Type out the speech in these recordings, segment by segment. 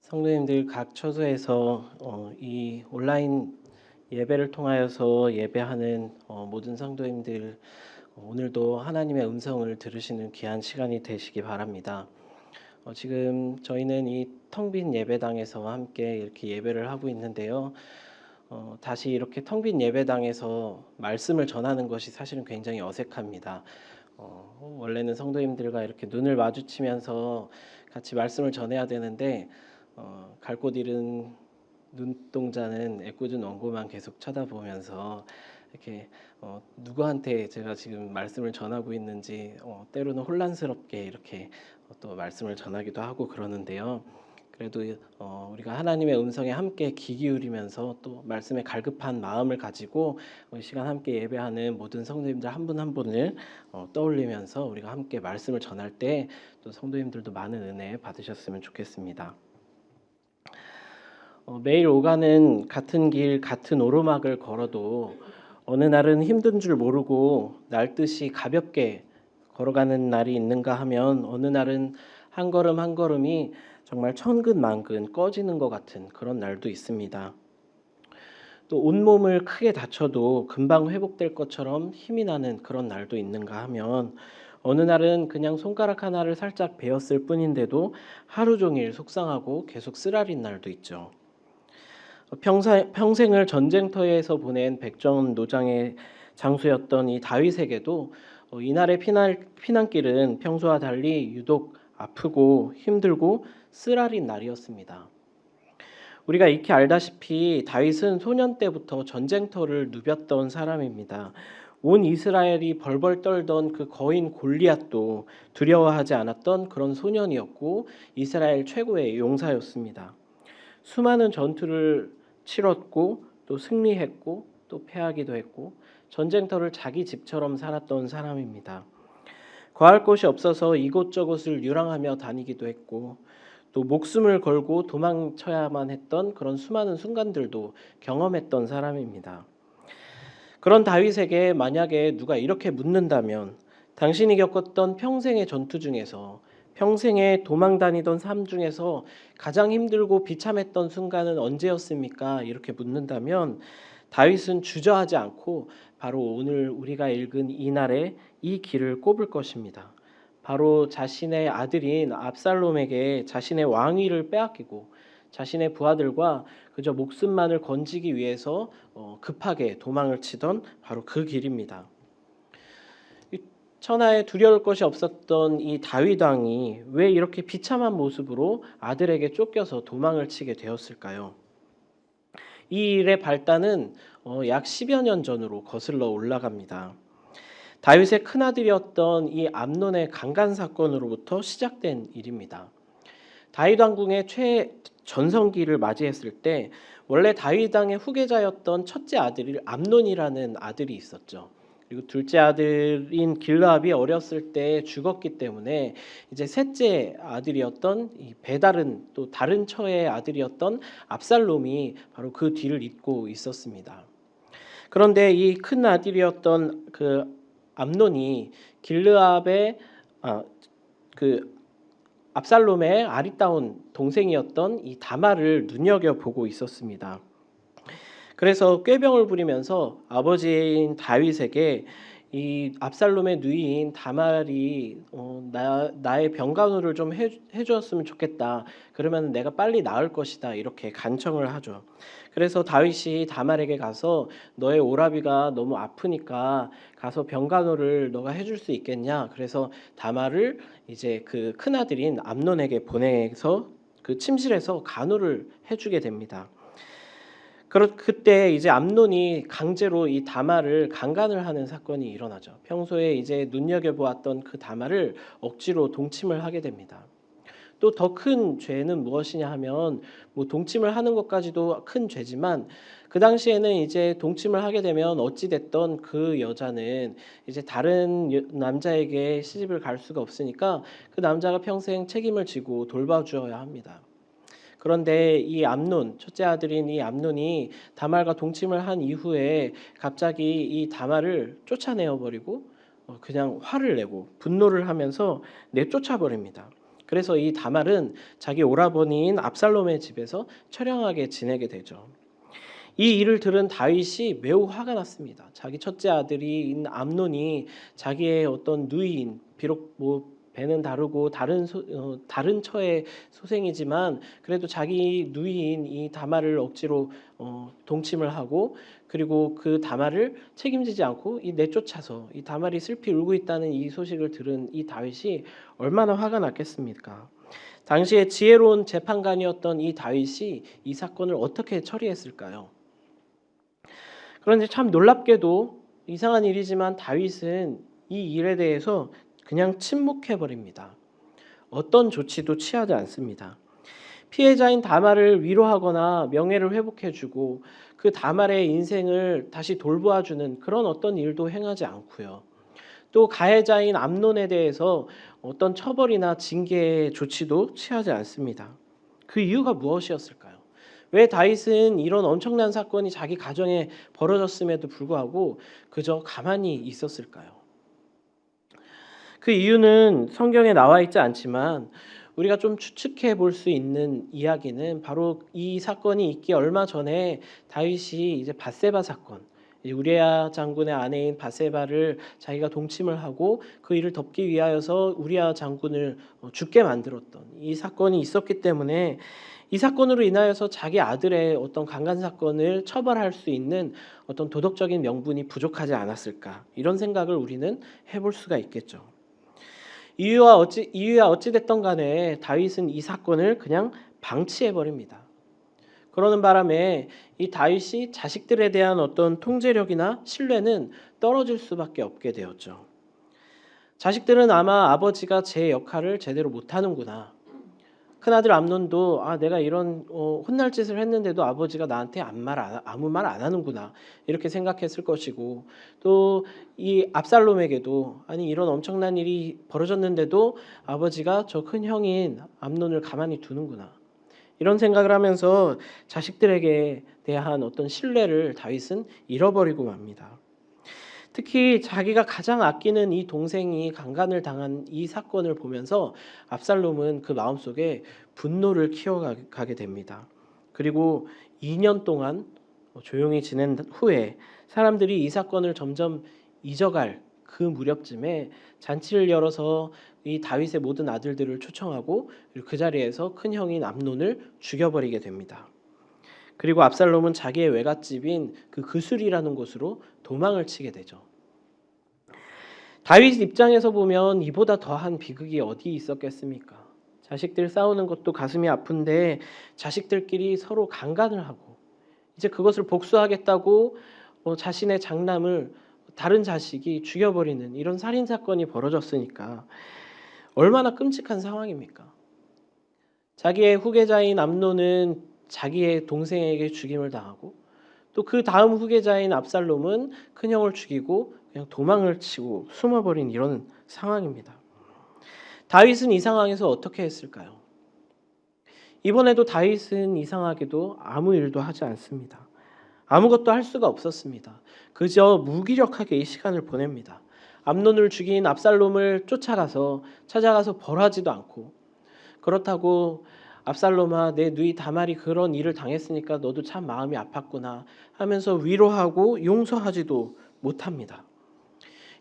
성도님들 각 처소에서 이 온라인 예배를 통하여서 예배하는 모든 성도님들 오늘도 하나님의 음성을 들으시는 귀한 시간이 되시기 바랍니다. 지금 저희는 이 텅 빈 예배당에서 함께 이렇게 예배를 하고 있는데요. 다시 이렇게 텅 빈 예배당에서 말씀을 전하는 것이 사실은 굉장히 어색합니다. 원래는 성도님들과 이렇게 눈을 마주치면서 같이 말씀을 전해야 되는데 갈 곳 잃은 눈동자는 애꿎은 원고만 계속 쳐다보면서 이렇게 누구한테 제가 지금 말씀을 전하고 있는지 때로는 혼란스럽게 이렇게 또 말씀을 전하기도 하고 그러는데요. 그래도 우리가 하나님의 음성에 함께 귀 기울이면서 또 말씀에 갈급한 마음을 가지고 이 시간 함께 예배하는 모든 성도님들 한 분 한 분을 떠올리면서 우리가 함께 말씀을 전할 때 또 성도님들도 많은 은혜 받으셨으면 좋겠습니다. 매일 오가는 같은 길 같은 오르막을 걸어도 어느 날은 힘든 줄 모르고 날듯이 가볍게 걸어가는 날이 있는가 하면 어느 날은 한 걸음 한 걸음이 정말 천근만근 꺼지는 것 같은 그런 날도 있습니다. 또 온몸을 크게 다쳐도 금방 회복될 것처럼 힘이 나는 그런 날도 있는가 하면 어느 날은 그냥 손가락 하나를 살짝 베었을 뿐인데도 하루 종일 속상하고 계속 쓰라린 날도 있죠. 평생을 전쟁터에서 보낸 백전 노장의 장수였던 이 다윗에게도 이날의 피난길은 평소와 달리 유독 아프고 힘들고 쓰라린 날이었습니다. 우리가 익히 알다시피 다윗은 소년 때부터 전쟁터를 누볐던 사람입니다. 온 이스라엘이 벌벌 떨던 그 거인 골리앗도 두려워하지 않았던 그런 소년이었고 이스라엘 최고의 용사였습니다. 수많은 전투를 치렀고 또 승리했고 또 패하기도 했고 전쟁터를 자기 집처럼 살았던 사람입니다. 거할 곳이 없어서 이곳저곳을 유랑하며 다니기도 했고 또 목숨을 걸고 도망쳐야만 했던 그런 수많은 순간들도 경험했던 사람입니다. 그런 다윗에게 만약에 누가 이렇게 묻는다면 당신이 겪었던 평생의 전투 중에서 평생에 도망 다니던 삶 중에서 가장 힘들고 비참했던 순간은 언제였습니까? 이렇게 묻는다면 다윗은 주저하지 않고 바로 오늘 우리가 읽은 이날의 이 길을 꼽을 것입니다. 바로 자신의 아들인 압살롬에게 자신의 왕위를 빼앗기고 자신의 부하들과 그저 목숨만을 건지기 위해서 급하게 도망을 치던 바로 그 길입니다. 천하에 두려울 것이 없었던 이 다윗 왕이 왜 이렇게 비참한 모습으로 아들에게 쫓겨서 도망을 치게 되었을까요? 이 일의 발단은 약 10여 년 전으로 거슬러 올라갑니다. 다윗의 큰아들이었던 이 암논의 강간 사건으로부터 시작된 일입니다. 다윗 왕궁의 최전성기를 맞이했을 때 원래 다윗 왕의 후계자였던 첫째 아들 암논이라는 아들이 있었죠. 그리고 둘째 아들인 길르압이 어렸을 때 죽었기 때문에 이제 셋째 아들이었던 이 배다른 또 다른 처의 아들이었던 압살롬이 바로 그 뒤를 잇고 있었습니다. 그런데 이 큰 아들이었던 그 암논이 길르압의 그 압살롬의 아리따운 동생이었던 이 다말을 눈여겨보고 있었습니다. 그래서 꾀병을 부리면서 아버지인 다윗에게 이 압살롬의 누이인 다말이 나의 병간호를 좀 해주었으면 좋겠다. 그러면 내가 빨리 나을 것이다. 이렇게 간청을 하죠. 그래서 다윗이 다말에게 가서 너의 오라비가 너무 아프니까 가서 병간호를 너가 해줄 수 있겠냐. 그래서 다말을 이제 그 큰아들인 암논에게 보내서 그 침실에서 간호를 해주게 됩니다. 그때 이제 암논이 강제로 이 다말을 강간을 하는 사건이 일어나죠. 평소에 이제 눈여겨보았던 그 다말을 억지로 동침을 하게 됩니다. 또 더 큰 죄는 무엇이냐 하면 뭐 동침을 하는 것까지도 큰 죄지만 그 당시에는 이제 동침을 하게 되면 어찌 됐던 그 여자는 이제 다른 남자에게 시집을 갈 수가 없으니까 그 남자가 평생 책임을 지고 돌봐주어야 합니다. 그런데 이 암논, 첫째 아들인 이 암논이 다말과 동침을 한 이후에 갑자기 이 다말을 쫓아내어 버리고 그냥 화를 내고 분노를 하면서 내쫓아 버립니다. 그래서 이 다말은 자기 오라버니인 압살롬의 집에서 처량하게 지내게 되죠. 이 일을 들은 다윗이 매우 화가 났습니다. 자기 첫째 아들인 암논이 자기의 어떤 누이인, 비록 뭐 배는 다르고 다른 처의 소생이지만 그래도 자기 누이인 이 다말을 억지로 동침을 하고, 그리고 그 다말을 책임지지 않고 이 내쫓아서 이 다말이 슬피 울고 있다는 이 소식을 들은 이 다윗이 얼마나 화가 났겠습니까? 당시에 지혜로운 재판관이었던 이 다윗이 이 사건을 어떻게 처리했을까요? 그런데 참 놀랍게도 이상한 일이지만 다윗은 이 일에 대해서 그냥 침묵해 버립니다. 어떤 조치도 취하지 않습니다. 피해자인 다말을 위로하거나 명예를 회복해주고 그 다말의 인생을 다시 돌보아주는 그런 어떤 일도 행하지 않고요. 또 가해자인 암논에 대해서 어떤 처벌이나 징계의 조치도 취하지 않습니다. 그 이유가 무엇이었을까요? 왜 다윗은 이런 엄청난 사건이 자기 가정에 벌어졌음에도 불구하고 그저 가만히 있었을까요? 그 이유는 성경에 나와 있지 않지만 우리가 좀 추측해 볼 수 있는 이야기는 바로 이 사건이 있기 얼마 전에 다윗이 이제 밧세바 사건, 우리아 장군의 아내인 밧세바를 자기가 동침을 하고 그 일을 덮기 위하여서 우리아 장군을 죽게 만들었던 이 사건이 있었기 때문에 이 사건으로 인하여서 자기 아들의 어떤 강간 사건을 처벌할 수 있는 어떤 도덕적인 명분이 부족하지 않았을까, 이런 생각을 우리는 해볼 수가 있겠죠. 이유야 어찌 됐던 간에 다윗은 이 사건을 그냥 방치해 버립니다. 그러는 바람에 이 다윗이 자식들에 대한 어떤 통제력이나 신뢰는 떨어질 수밖에 없게 되었죠. 자식들은 아마 아버지가 제 역할을 제대로 못하는구나, 큰아들 암논도 내가 이런 혼날 짓을 했는데도 아버지가 나한테 아무 말 안 하는구나, 이렇게 생각했을 것이고, 또 이 압살롬에게도 이런 엄청난 일이 벌어졌는데도 아버지가 저 큰 형인 암논을 가만히 두는구나, 이런 생각을 하면서 자식들에게 대한 어떤 신뢰를 다윗은 잃어버리고 맙니다. 특히 자기가 가장 아끼는 이 동생이 강간을 당한 이 사건을 보면서 압살롬은 그 마음속에 분노를 키워가게 됩니다. 그리고 2년 동안 조용히 지낸 후에 사람들이 이 사건을 점점 잊어갈 그 무렵쯤에 잔치를 열어서 이 다윗의 모든 아들들을 초청하고 그 자리에서 큰 형인 암논을 죽여버리게 됩니다. 그리고 압살롬은 자기의 외갓집인 그 그술이라는 곳으로 도망을 치게 되죠. 다윗 입장에서 보면 이보다 더한 비극이 어디 있었겠습니까? 자식들 싸우는 것도 가슴이 아픈데 자식들끼리 서로 강간을 하고 이제 그것을 복수하겠다고 자신의 장남을 다른 자식이 죽여버리는 이런 살인사건이 벌어졌으니까 얼마나 끔찍한 상황입니까? 자기의 후계자인 암논은 자기의 동생에게 죽임을 당하고 또 그 다음 후계자인 압살롬은 큰형을 죽이고 그냥 도망을 치고 숨어버린 이런 상황입니다. 다윗은 이 상황에서 어떻게 했을까요? 이번에도 다윗은 이상하게도 아무 일도 하지 않습니다. 아무것도 할 수가 없었습니다. 그저 무기력하게 이 시간을 보냅니다. 암논을 죽인 압살롬을 찾아가서 벌하지도 않고, 그렇다고 압살롬아, 내 누이 다말이 그런 일을 당했으니까 너도 참 마음이 아팠구나 하면서 위로하고 용서하지도 못합니다.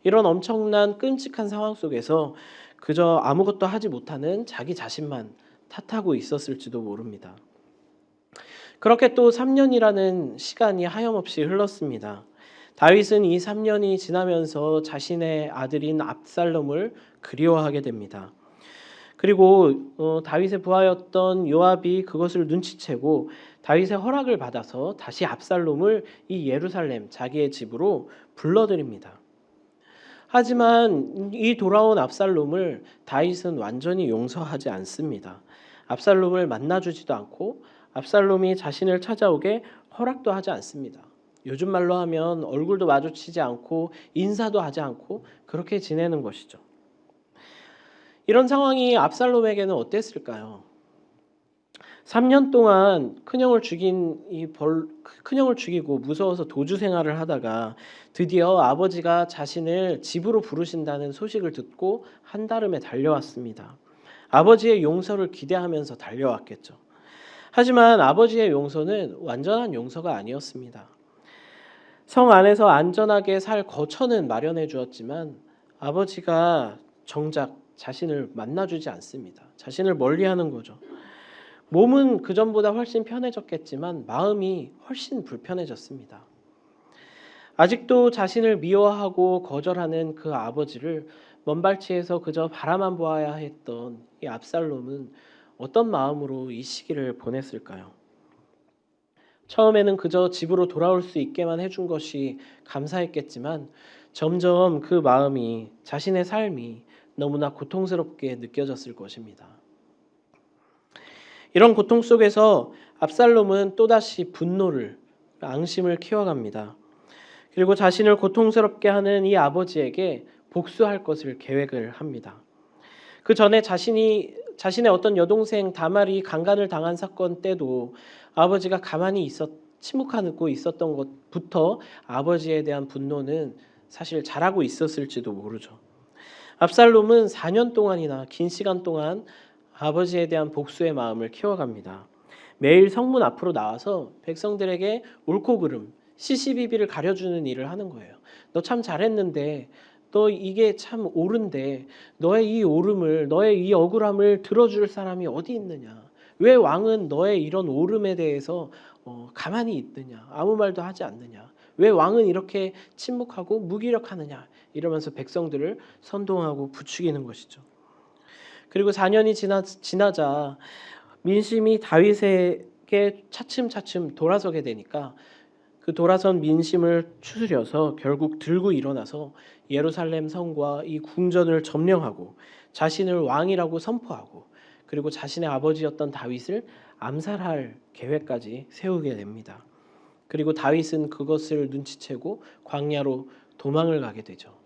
이런 엄청난 끔찍한 상황 속에서 그저 아무것도 하지 못하는 자기 자신만 탓하고 있었을지도 모릅니다. 그렇게 또 3년이라는 시간이 하염없이 흘렀습니다. 다윗은 이 3년이 지나면서 자신의 아들인 압살롬을 그리워하게 됩니다. 그리고 다윗의 부하였던 요압이 그것을 눈치채고 다윗의 허락을 받아서 다시 압살롬을 이 예루살렘 자기의 집으로 불러들입니다. 하지만 이 돌아온 압살롬을 다윗은 완전히 용서하지 않습니다. 압살롬을 만나주지도 않고 압살롬이 자신을 찾아오게 허락도 하지 않습니다. 요즘 말로 하면 얼굴도 마주치지 않고 인사도 하지 않고 그렇게 지내는 것이죠. 이런 상황이 압살롬에게는 어땠을까요? 3년 동안 큰형을 죽이고 무서워서 도주 생활을 하다가 드디어 아버지가 자신을 집으로 부르신다는 소식을 듣고 한달음에 달려왔습니다. 아버지의 용서를 기대하면서 달려왔겠죠. 하지만 아버지의 용서는 완전한 용서가 아니었습니다. 성 안에서 안전하게 살 거처는 마련해 주었지만 아버지가 정작 자신을 만나주지 않습니다. 자신을 멀리하는 거죠. 몸은 그전보다 훨씬 편해졌겠지만 마음이 훨씬 불편해졌습니다. 아직도 자신을 미워하고 거절하는 그 아버지를 먼발치에서 그저 바라만 보아야 했던 이 압살롬은 어떤 마음으로 이 시기를 보냈을까요? 처음에는 그저 집으로 돌아올 수 있게만 해준 것이 감사했겠지만 점점 그 마음이, 자신의 삶이 너무나 고통스럽게 느껴졌을 것입니다. 이런 고통 속에서 압살롬은 또다시 분노를, 앙심을 키워갑니다. 그리고 자신을 고통스럽게 하는 이 아버지에게 복수할 것을 계획을 합니다. 그 전에 자신의 어떤 여동생 다말이 강간을 당한 사건 때도 아버지가 가만히 침묵하고 있었던 것부터 아버지에 대한 분노는 사실 잘하고 있었을지도 모르죠. 압살롬은 4년 동안이나 긴 시간 동안 아버지에 대한 복수의 마음을 키워갑니다. 매일 성문 앞으로 나와서 백성들에게 옳고 그름, 시시비비를 가려주는 일을 하는 거예요. 너 참 잘했는데, 너 이게 참 옳은데 너의 이 옳음을, 너의 이 억울함을 들어줄 사람이 어디 있느냐? 왜 왕은 너의 이런 옳음에 대해서 가만히 있느냐? 아무 말도 하지 않느냐? 왜 왕은 이렇게 침묵하고 무기력하느냐? 이러면서 백성들을 선동하고 부추기는 것이죠. 그리고 4년이 지나자 민심이 다윗에게 차츰차츰 돌아서게 되니까 그 돌아선 민심을 추스려서 결국 들고 일어나서 예루살렘 성과 이 궁전을 점령하고 자신을 왕이라고 선포하고 그리고 자신의 아버지였던 다윗을 암살할 계획까지 세우게 됩니다. 그리고 다윗은 그것을 눈치채고 광야로 도망을 가게 되죠.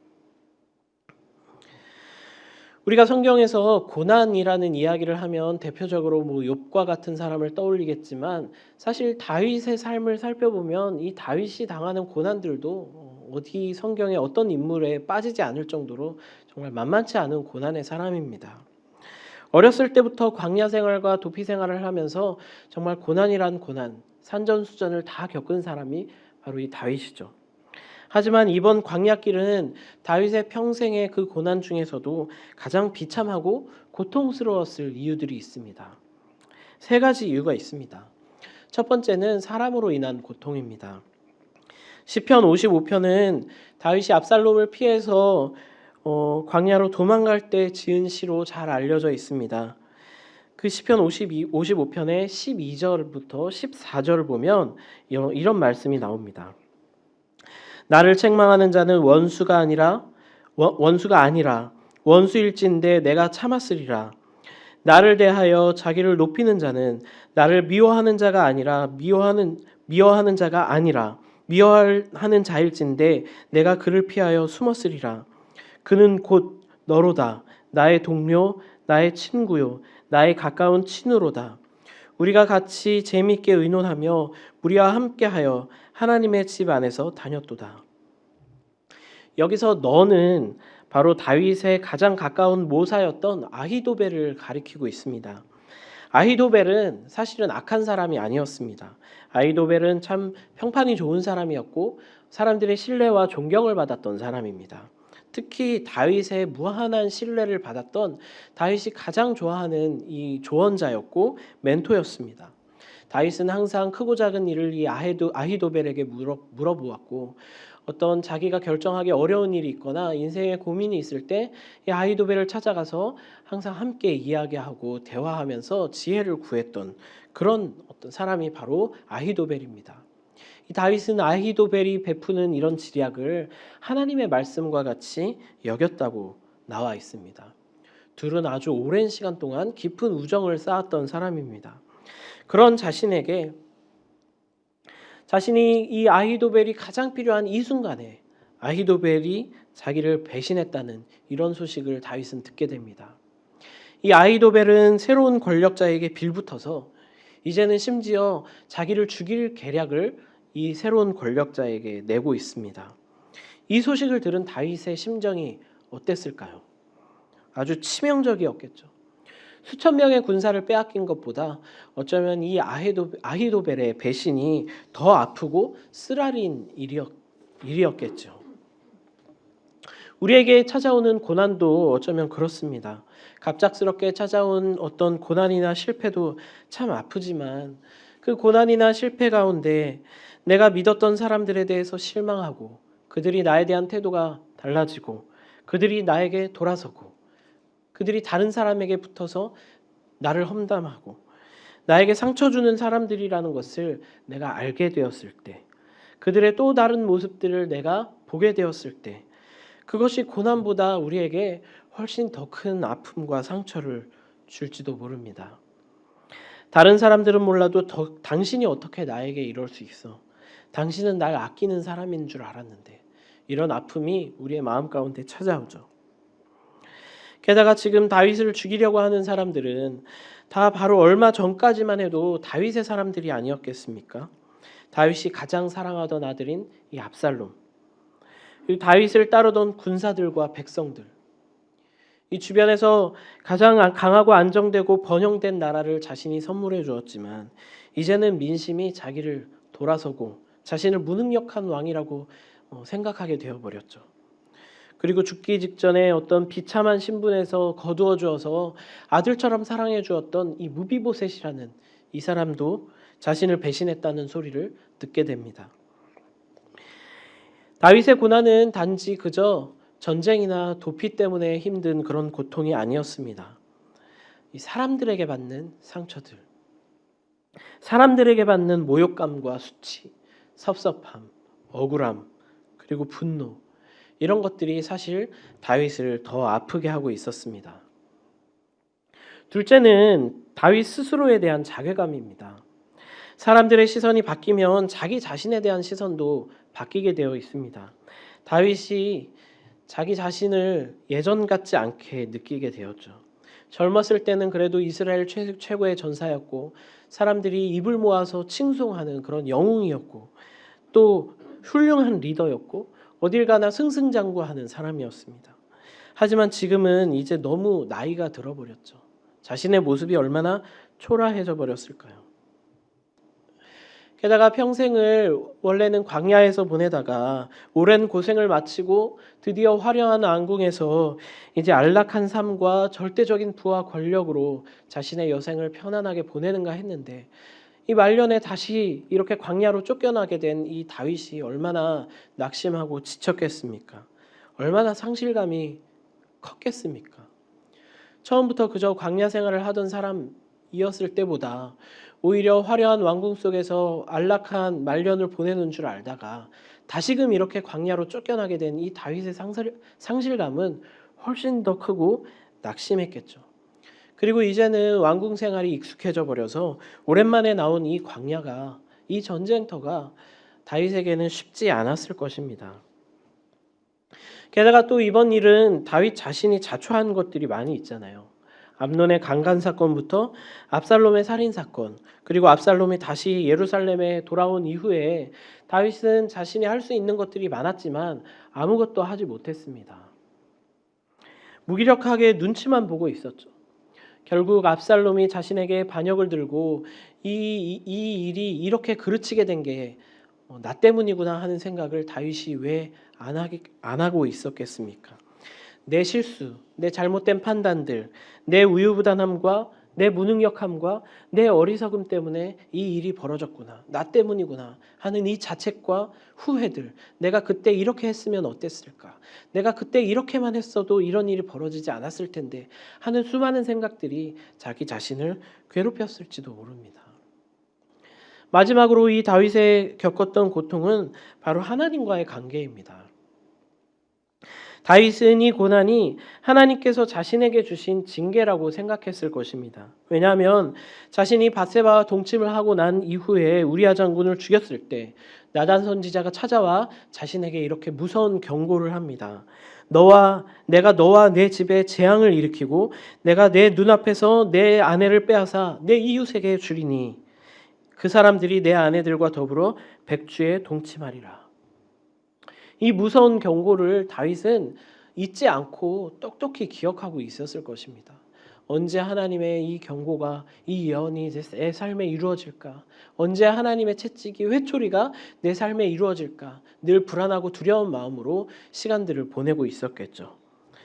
우리가 성경에서 고난이라는 이야기를 하면 대표적으로 욥과 같은 사람을 떠올리겠지만 사실 다윗의 삶을 살펴보면 이 다윗이 당하는 고난들도 어디 성경의 어떤 인물에 빠지지 않을 정도로 정말 만만치 않은 고난의 사람입니다. 어렸을 때부터 광야 생활과 도피 생활을 하면서 정말 고난이란 고난, 산전수전을 다 겪은 사람이 바로 이 다윗이죠. 하지만 이번 광야길은 다윗의 평생의 그 고난 중에서도 가장 비참하고 고통스러웠을 이유들이 있습니다. 3가지 이유가 있습니다. 첫 번째는 사람으로 인한 고통입니다. 시편 55편은 다윗이 압살롬을 피해서 광야로 도망갈 때 지은 시로 잘 알려져 있습니다. 그 시편 55편의 12절부터 14절을 보면 이런 말씀이 나옵니다. 나를 책망하는 자는 원수가 아니라 원수일진데 내가 참았으리라. 나를 대하여 자기를 높이는 자는 나를 미워하는 자가 아니라 미워하는 자일진데 내가 그를 피하여 숨었으리라. 그는 곧 너로다. 나의 동료, 나의 친구요, 나의 가까운 친우로다. 우리가 같이 재미있게 의논하며 우리와 함께하여 하나님의 집 안에서 다녔도다. 여기서 너는 바로 다윗의 가장 가까운 모사였던 아히도벨을 가리키고 있습니다. 아히도벨은 사실은 악한 사람이 아니었습니다. 아히도벨은 참 평판이 좋은 사람이었고 사람들의 신뢰와 존경을 받았던 사람입니다. 특히 다윗의 무한한 신뢰를 받았던 다윗이 가장 좋아하는 이 조언자였고 멘토였습니다. 다윗은 항상 크고 작은 일을 이 아히도벨에게 물어보았고 어떤 자기가 결정하기 어려운 일이 있거나 인생에 고민이 있을 때 이 아히도벨을 찾아가서 항상 함께 이야기하고 대화하면서 지혜를 구했던 그런 어떤 사람이 바로 아히도벨입니다. 이 다윗은 아히도벨이 베푸는 이런 지략을 하나님의 말씀과 같이 여겼다고 나와 있습니다. 둘은 아주 오랜 시간 동안 깊은 우정을 쌓았던 사람입니다. 그런 자신에게 자신이 이 아히도벨이 가장 필요한 이 순간에 아히도벨이 자기를 배신했다는 이런 소식을 다윗은 듣게 됩니다. 이 아히도벨은 새로운 권력자에게 빌붙어서 이제는 심지어 자기를 죽일 계략을 이 새로운 권력자에게 내고 있습니다. 이 소식을 들은 다윗의 심정이 어땠을까요? 아주 치명적이었겠죠. 수천 명의 군사를 빼앗긴 것보다 어쩌면 이 아히도벨의 배신이 더 아프고 쓰라린 일이었겠죠. 우리에게 찾아오는 고난도 어쩌면 그렇습니다. 갑작스럽게 찾아온 어떤 고난이나 실패도 참 아프지만 그 고난이나 실패 가운데 내가 믿었던 사람들에 대해서 실망하고 그들이 나에 대한 태도가 달라지고 그들이 나에게 돌아서고 그들이 다른 사람에게 붙어서 나를 험담하고 나에게 상처 주는 사람들이라는 것을 내가 알게 되었을 때, 그들의 또 다른 모습들을 내가 보게 되었을 때, 그것이 고난보다 우리에게 훨씬 더 큰 아픔과 상처를 줄지도 모릅니다. 다른 사람들은 몰라도 당신이 어떻게 나에게 이럴 수 있어? 당신은 날 아끼는 사람인 줄 알았는데, 이런 아픔이 우리의 마음 가운데 찾아오죠. 게다가 지금 다윗을 죽이려고 하는 사람들은 다 바로 얼마 전까지만 해도 다윗의 사람들이 아니었겠습니까? 다윗이 가장 사랑하던 아들인 이 압살롬, 그리고 다윗을 따르던 군사들과 백성들, 이 주변에서 가장 강하고 안정되고 번영된 나라를 자신이 선물해 주었지만 이제는 민심이 자기를 돌아서고 자신을 무능력한 왕이라고 생각하게 되어버렸죠. 그리고 죽기 직전에 어떤 비참한 신분에서 거두어 주어서 아들처럼 사랑해 주었던 이 무비보셋이라는 이 사람도 자신을 배신했다는 소리를 듣게 됩니다. 다윗의 고난은 단지 그저 전쟁이나 도피 때문에 힘든 그런 고통이 아니었습니다. 이 사람들에게 받는 상처들, 사람들에게 받는 모욕감과 수치, 섭섭함, 억울함, 그리고 분노, 이런 것들이 사실 다윗을 더 아프게 하고 있었습니다. 둘째는 다윗 스스로에 대한 자괴감입니다. 사람들의 시선이 바뀌면 자기 자신에 대한 시선도 바뀌게 되어 있습니다. 다윗이 자기 자신을 예전 같지 않게 느끼게 되었죠. 젊었을 때는 그래도 이스라엘 최고의 전사였고 사람들이 입을 모아서 칭송하는 그런 영웅이었고 또 훌륭한 리더였고 어딜 가나 승승장구하는 사람이었습니다. 하지만 지금은 이제 너무 나이가 들어버렸죠. 자신의 모습이 얼마나 초라해져 버렸을까요? 게다가 평생을 원래는 광야에서 보내다가 오랜 고생을 마치고 드디어 화려한 왕궁에서 이제 안락한 삶과 절대적인 부와 권력으로 자신의 여생을 편안하게 보내는가 했는데 이 말년에 다시 이렇게 광야로 쫓겨나게 된 이 다윗이 얼마나 낙심하고 지쳤겠습니까? 얼마나 상실감이 컸겠습니까? 처음부터 그저 광야 생활을 하던 사람이었을 때보다 오히려 화려한 왕궁 속에서 안락한 말년을 보내는 줄 알다가 다시금 이렇게 광야로 쫓겨나게 된 이 다윗의 상실감은 훨씬 더 크고 낙심했겠죠. 그리고 이제는 왕궁 생활이 익숙해져 버려서 오랜만에 나온 이 광야가, 이 전쟁터가 다윗에게는 쉽지 않았을 것입니다. 게다가 또 이번 일은 다윗 자신이 자초한 것들이 많이 있잖아요. 암논의 강간 사건부터 압살롬의 살인 사건, 그리고 압살롬이 다시 예루살렘에 돌아온 이후에 다윗은 자신이 할 수 있는 것들이 많았지만 아무것도 하지 못했습니다. 무기력하게 눈치만 보고 있었죠. 결국 압살롬이 자신에게 반역을 들고 이 일이 이렇게 그르치게 된 게 나 때문이구나 하는 생각을 다윗이 왜 안 하고 있었겠습니까? 내 실수, 내 잘못된 판단들, 내 우유부단함과 내 무능력함과 내 어리석음 때문에 이 일이 벌어졌구나, 나 때문이구나 하는 이 자책과 후회들, 내가 그때 이렇게 했으면 어땠을까, 내가 그때 이렇게만 했어도 이런 일이 벌어지지 않았을 텐데 하는 수많은 생각들이 자기 자신을 괴롭혔을지도 모릅니다. 마지막으로 이 다윗이 겪었던 고통은 바로 하나님과의 관계입니다. 다윗은 이 고난이 하나님께서 자신에게 주신 징계라고 생각했을 것입니다. 왜냐하면 자신이 bat세바와 동침을 하고 난 이후에 우리아 장군을 죽였을 때 나단 선지자가 찾아와 자신에게 이렇게 무서운 경고를 합니다. 내가 너와 내 집에 재앙을 일으키고 내가 내 눈앞에서 내 아내를 빼앗아 내 이웃에게 주리니 그 사람들이 내 아내들과 더불어 백주에 동침하리라. 이 무서운 경고를 다윗은 잊지 않고 똑똑히 기억하고 있었을 것입니다. 언제 하나님의 이 경고가, 이 예언이 내 삶에 이루어질까? 언제 하나님의 채찍이, 회초리가 내 삶에 이루어질까? 늘 불안하고 두려운 마음으로 시간들을 보내고 있었겠죠.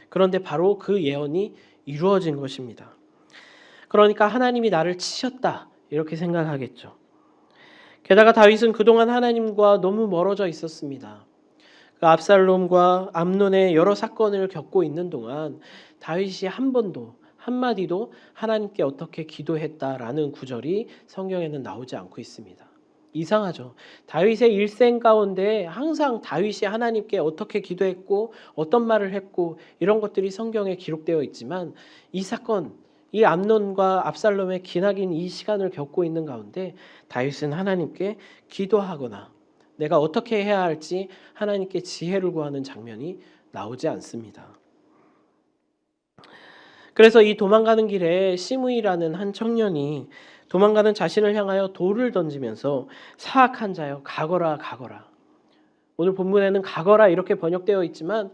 그런데 바로 그 예언이 이루어진 것입니다. 그러니까 하나님이 나를 치셨다, 이렇게 생각하겠죠. 게다가 다윗은 그동안 하나님과 너무 멀어져 있었습니다. 그 압살롬과 암논의 여러 사건을 겪고 있는 동안 다윗이 한 번도 한마디도 하나님께 어떻게 기도했다라는 구절이 성경에는 나오지 않고 있습니다. 이상하죠. 다윗의 일생 가운데 항상 다윗이 하나님께 어떻게 기도했고 어떤 말을 했고 이런 것들이 성경에 기록되어 있지만 이 사건, 이 암논과 압살롬의 기나긴 이 시간을 겪고 있는 가운데 다윗은 하나님께 기도하거나 내가 어떻게 해야 할지 하나님께 지혜를 구하는 장면이 나오지 않습니다. 그래서 이 도망가는 길에 시므이라는 한 청년이 도망가는 자신을 향하여 돌을 던지면서 사악한 자여 가거라 가거라. 오늘 본문에는 가거라 이렇게 번역되어 있지만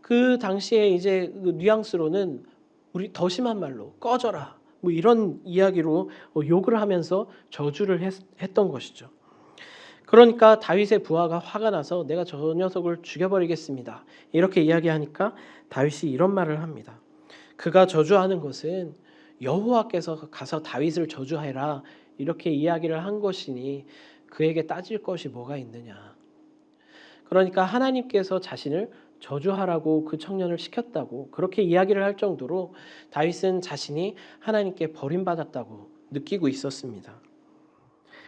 그 당시에 이제 그 뉘앙스로는 우리 더 심한 말로 꺼져라 뭐 이런 이야기로 욕을 하면서 저주를 했던 것이죠. 그러니까 다윗의 부하가 화가 나서 내가 저 녀석을 죽여버리겠습니다. 이렇게 이야기하니까 다윗이 이런 말을 합니다. 그가 저주하는 것은 여호와께서 가서 다윗을 저주해라 이렇게 이야기를 한 것이니 그에게 따질 것이 뭐가 있느냐. 그러니까 하나님께서 자신을 저주하라고 그 청년을 시켰다고 그렇게 이야기를 할 정도로 다윗은 자신이 하나님께 버림받았다고 느끼고 있었습니다.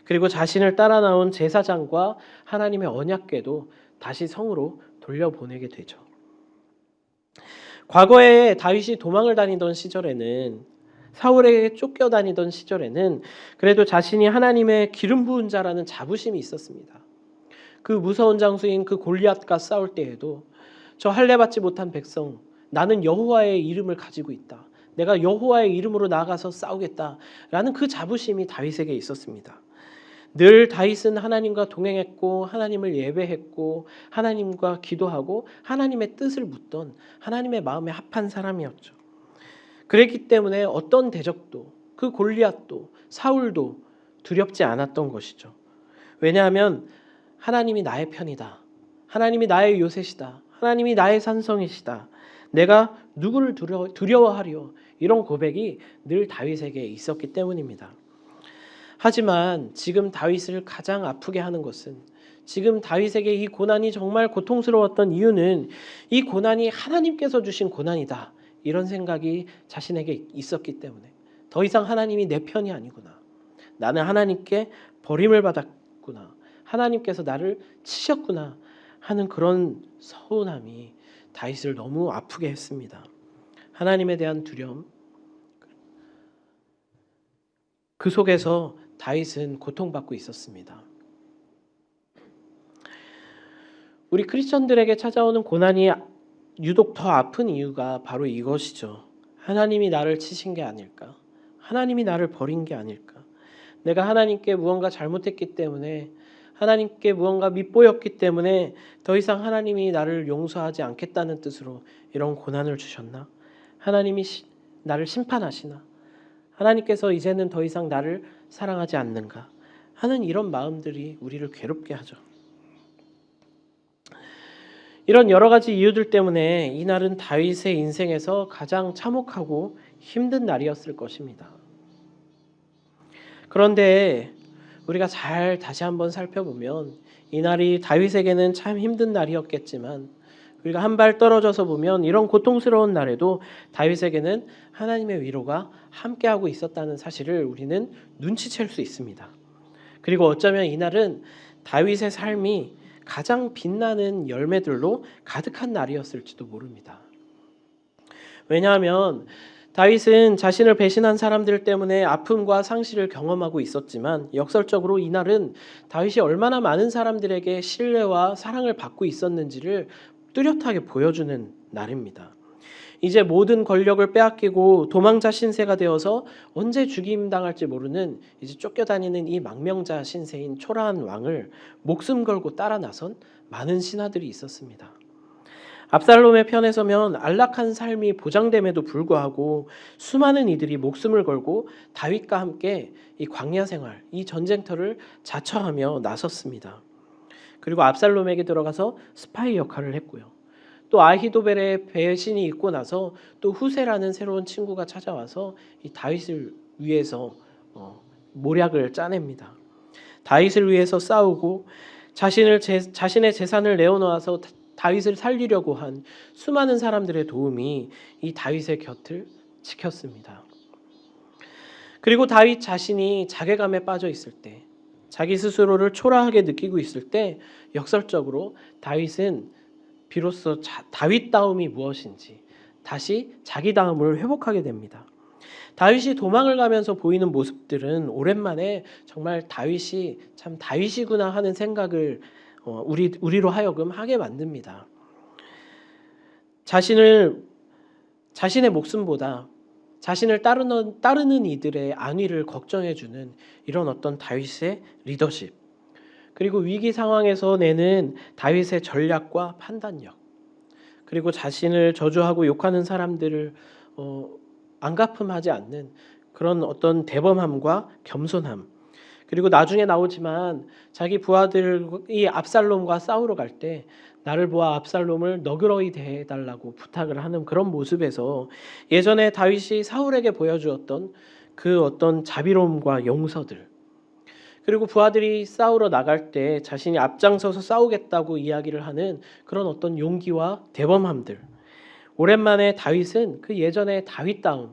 그리고 자신을 따라 나온 제사장과 하나님의 언약궤도 다시 성으로 돌려보내게 되죠. 과거에 다윗이 도망을 다니던 시절에는 사울에게 쫓겨다니던 시절에는 그래도 자신이 하나님의 기름 부은 자라는 자부심이 있었습니다. 그 무서운 장수인 그 골리앗과 싸울 때에도 저 할례 받지 못한 백성 나는 여호와의 이름을 가지고 있다. 내가 여호와의 이름으로 나아가서 싸우겠다라는 그 자부심이 다윗에게 있었습니다. 늘 다윗은 하나님과 동행했고 하나님을 예배했고 하나님과 기도하고 하나님의 뜻을 묻던 하나님의 마음에 합한 사람이었죠. 그랬기 때문에 어떤 대적도 그 골리앗도 사울도 두렵지 않았던 것이죠. 왜냐하면 하나님이 나의 편이다. 하나님이 나의 요새시다. 하나님이 나의 산성이시다. 내가 누구를 두려워하리요. 이런 고백이 늘 다윗에게 있었기 때문입니다. 하지만 지금 다윗을 가장 아프게 하는 것은 지금 다윗에게 이 고난이 정말 고통스러웠던 이유는 이 고난이 하나님께서 주신 고난이다. 이런 생각이 자신에게 있었기 때문에 더 이상 하나님이 내 편이 아니구나. 나는 하나님께 버림을 받았구나. 하나님께서 나를 치셨구나 하는 그런 서운함이 다윗을 너무 아프게 했습니다. 하나님에 대한 두려움, 그 속에서 다윗은 고통받고 있었습니다. 우리 크리스천들에게 찾아오는 고난이 유독 더 아픈 이유가 바로 이것이죠. 하나님이 나를 치신 게 아닐까? 하나님이 나를 버린 게 아닐까? 내가 하나님께 무언가 잘못했기 때문에 하나님께 무언가 밉보였기 때문에 더 이상 하나님이 나를 용서하지 않겠다는 뜻으로 이런 고난을 주셨나? 하나님이 나를 심판하시나? 하나님께서 이제는 더 이상 나를 사랑하지 않는가? 하는 이런 마음들이 우리를 괴롭게 하죠. 이런 여러 가지 이유들 때문에 이날은 다윗의 인생에서 가장 참혹하고 힘든 날이었을 것입니다. 그런데 우리가 잘 다시 한번 살펴보면 이날이 다윗에게는 참 힘든 날이었겠지만 우리가 한 발 떨어져서 보면 이런 고통스러운 날에도 다윗에게는 하나님의 위로가 함께하고 있었다는 사실을 우리는 눈치챌 수 있습니다. 그리고 어쩌면 이날은 다윗의 삶이 가장 빛나는 열매들로 가득한 날이었을지도 모릅니다. 왜냐하면 다윗은 자신을 배신한 사람들 때문에 아픔과 상실을 경험하고 있었지만 역설적으로 이날은 다윗이 얼마나 많은 사람들에게 신뢰와 사랑을 받고 있었는지를 뚜렷하게 보여주는 날입니다. 이제 모든 권력을 빼앗기고 도망자 신세가 되어서 언제 죽임당할지 모르는 이제 쫓겨다니는 이 망명자 신세인 초라한 왕을 목숨 걸고 따라 나선 많은 신하들이 있었습니다. 압살롬의 편에 서면 안락한 삶이 보장됨에도 불구하고 수많은 이들이 목숨을 걸고 다윗과 함께 이 광야 생활, 이 전쟁터를 자처하며 나섰습니다. 그리고 압살롬에게 들어가서 스파이 역할을 했고요. 또 아히도벨의 배신이 있고 나서 또 후세라는 새로운 친구가 찾아와서 이 다윗을 위해서 모략을 짜냅니다. 다윗을 위해서 싸우고 자신의 재산을 내어놓아서 다윗을 살리려고 한 수많은 사람들의 도움이 이 다윗의 곁을 지켰습니다. 그리고 다윗 자신이 자괴감에 빠져 있을 때, 자기 스스로를 초라하게 느끼고 있을 때 역설적으로 다윗은 비로소 다윗다움이 무엇인지 다시 자기다움을 회복하게 됩니다. 다윗이 도망을 가면서 보이는 모습들은 오랜만에 정말 다윗이 참 다윗이구나 하는 생각을 우리로 하여금 하게 만듭니다. 자신의 목숨보다 자신을 따르는 이들의 안위를 걱정해주는 이런 어떤 다윗의 리더십, 그리고 위기 상황에서 내는 다윗의 전략과 판단력, 그리고 자신을 저주하고 욕하는 사람들을 안가품하지 않는 그런 어떤 대범함과 겸손함, 그리고 나중에 나오지만 자기 부하들이 압살롬과 싸우러 갈 때 나를 보아 압살롬을 너그러이 대해달라고 부탁을 하는 그런 모습에서 예전에 다윗이 사울에게 보여주었던 그 어떤 자비로움과 용서들, 그리고 부하들이 싸우러 나갈 때 자신이 앞장서서 싸우겠다고 이야기를 하는 그런 어떤 용기와 대범함들, 오랜만에 다윗은 그 예전의 다윗다움,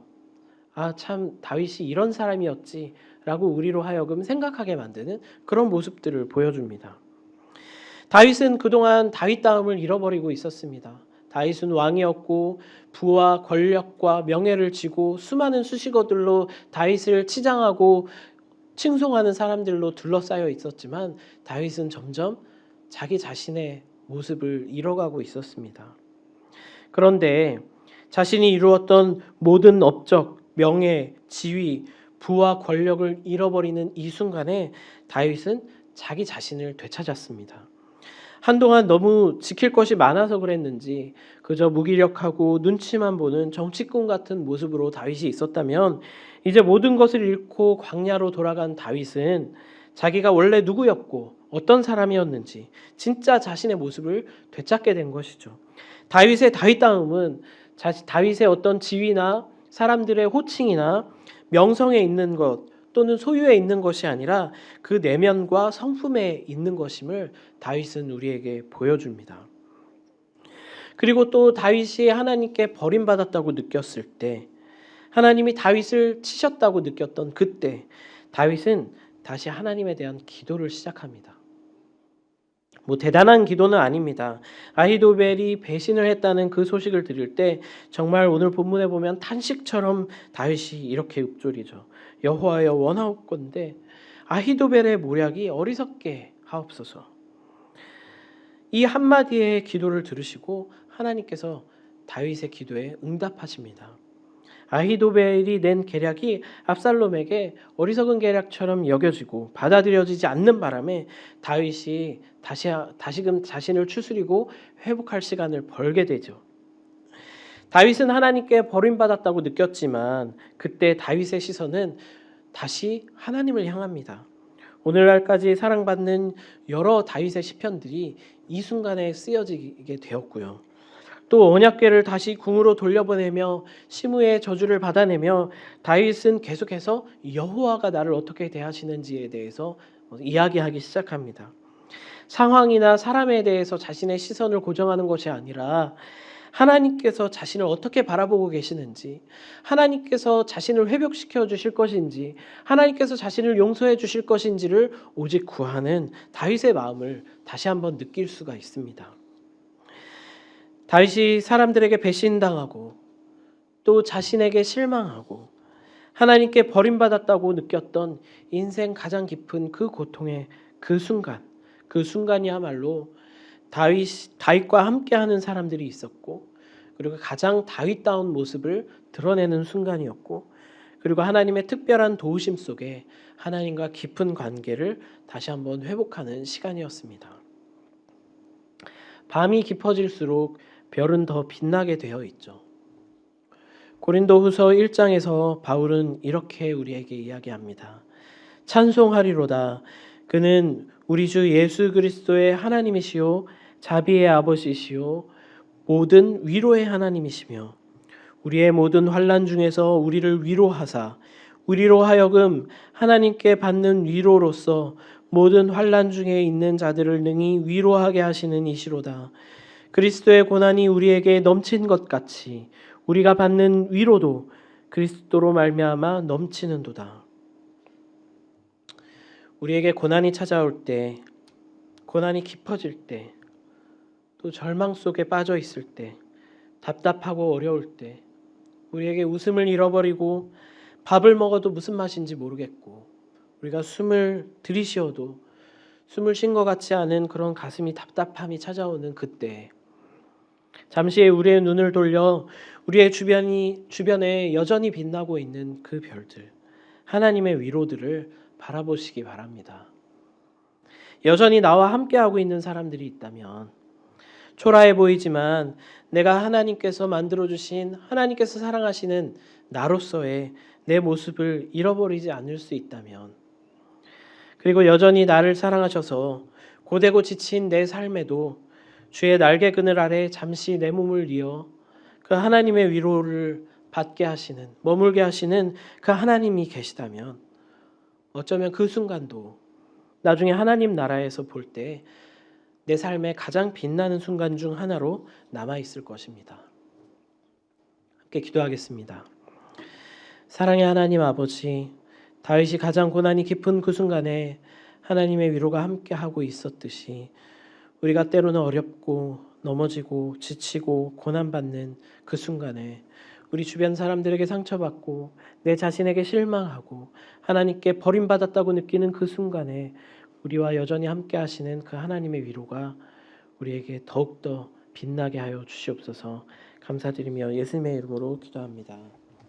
참 다윗이 이런 사람이었지 라고 우리로 하여금 생각하게 만드는 그런 모습들을 보여줍니다. 다윗은 그동안 다윗다움을 잃어버리고 있었습니다. 다윗은 왕이었고 부와 권력과 명예를 쥐고 수많은 수식어들로 다윗을 치장하고 칭송하는 사람들로 둘러싸여 있었지만 다윗은 점점 자기 자신의 모습을 잃어가고 있었습니다. 그런데 자신이 이루었던 모든 업적, 명예, 지위, 부와 권력을 잃어버리는 이 순간에 다윗은 자기 자신을 되찾았습니다. 한동안 너무 지킬 것이 많아서 그랬는지 그저 무기력하고 눈치만 보는 정치꾼 같은 모습으로 다윗이 있었다면 이제 모든 것을 잃고 광야로 돌아간 다윗은 자기가 원래 누구였고 어떤 사람이었는지 진짜 자신의 모습을 되찾게 된 것이죠. 다윗의 다윗다움은 다윗의 어떤 지위나 사람들의 호칭이나 명성에 있는 것 또는 소유에 있는 것이 아니라 그 내면과 성품에 있는 것임을 다윗은 우리에게 보여줍니다. 그리고 또 다윗이 하나님께 버림받았다고 느꼈을 때, 하나님이 다윗을 치셨다고 느꼈던 그때 다윗은 다시 하나님에 대한 기도를 시작합니다. 대단한 기도는 아닙니다. 아히도벨이 배신을 했다는 그 소식을 들을 때 정말 오늘 본문에 보면 탄식처럼 다윗이 이렇게 읊조리죠. 여호와여 원하옵건대 아히도벨의 모략이 어리석게 하옵소서. 이 한마디의 기도를 들으시고 하나님께서 다윗의 기도에 응답하십니다. 아히도벨이 낸 계략이 압살롬에게 어리석은 계략처럼 여겨지고 받아들여지지 않는 바람에 다윗이 다시금 자신을 추스리고 회복할 시간을 벌게 되죠. 다윗은 하나님께 버림받았다고 느꼈지만 그때 다윗의 시선은 다시 하나님을 향합니다. 오늘날까지 사랑받는 여러 다윗의 시편들이 이 순간에 쓰여지게 되었고요. 또 언약궤를 다시 궁으로 돌려보내며 시므의 저주를 받아내며 다윗은 계속해서 여호와가 나를 어떻게 대하시는지에 대해서 이야기하기 시작합니다. 상황이나 사람에 대해서 자신의 시선을 고정하는 것이 아니라 하나님께서 자신을 어떻게 바라보고 계시는지, 하나님께서 자신을 회복시켜 주실 것인지, 하나님께서 자신을 용서해 주실 것인지를 오직 구하는 다윗의 마음을 다시 한번 느낄 수가 있습니다. 다윗이 사람들에게 배신당하고 또 자신에게 실망하고 하나님께 버림받았다고 느꼈던 인생 가장 깊은 그 고통의 그 순간이야말로 다윗과 함께하는 사람들이 있었고, 그리고 가장 다윗다운 모습을 드러내는 순간이었고, 그리고 하나님의 특별한 도우심 속에 하나님과 깊은 관계를 다시 한번 회복하는 시간이었습니다. 밤이 깊어질수록 별은 더 빛나게 되어 있죠. 고린도후서 1장에서 바울은 이렇게 우리에게 이야기합니다. 찬송하리로다. 그는 우리 주 예수 그리스도의 하나님이시요 자비의 아버지시요 모든 위로의 하나님이시며 우리의 모든 환난 중에서 우리를 위로하사 우리로 하여금 하나님께 받는 위로로서 모든 환난 중에 있는 자들을 능히 위로하게 하시는 이시로다. 그리스도의 고난이 우리에게 넘친 것 같이 우리가 받는 위로도 그리스도로 말미암아 넘치는도다. 우리에게 고난이 찾아올 때, 고난이 깊어질 때, 또 절망 속에 빠져 있을 때, 답답하고 어려울 때, 우리에게 웃음을 잃어버리고 밥을 먹어도 무슨 맛인지 모르겠고 우리가 숨을 들이쉬어도 숨을 쉰 것 같지 않은 그런 가슴이 답답함이 찾아오는 그때 잠시 우리의 눈을 돌려 우리의 주변에 여전히 빛나고 있는 그 별들, 하나님의 위로들을 바라보시기 바랍니다. 여전히 나와 함께하고 있는 사람들이 있다면 초라해 보이지만 내가 하나님께서 만들어주신 하나님께서 사랑하시는 나로서의 내 모습을 잃어버리지 않을 수 있다면 그리고 여전히 나를 사랑하셔서 고되고 지친 내 삶에도 주의 날개 그늘 아래 잠시 내 몸을 뉘어 그 하나님의 위로를 받게 하시는 머물게 하시는 그 하나님이 계시다면 어쩌면 그 순간도 나중에 하나님 나라에서 볼 때 내 삶의 가장 빛나는 순간 중 하나로 남아있을 것입니다. 함께 기도하겠습니다. 사랑의 하나님 아버지, 다윗이 가장 고난이 깊은 그 순간에 하나님의 위로가 함께하고 있었듯이 우리가 때로는 어렵고 넘어지고 지치고 고난받는 그 순간에 우리 주변 사람들에게 상처받고 내 자신에게 실망하고 하나님께 버림받았다고 느끼는 그 순간에 우리와 여전히 함께 하시는 그 하나님의 위로가 우리에게 더욱더 빛나게 하여 주시옵소서. 감사드리며 예수님의 이름으로 기도합니다.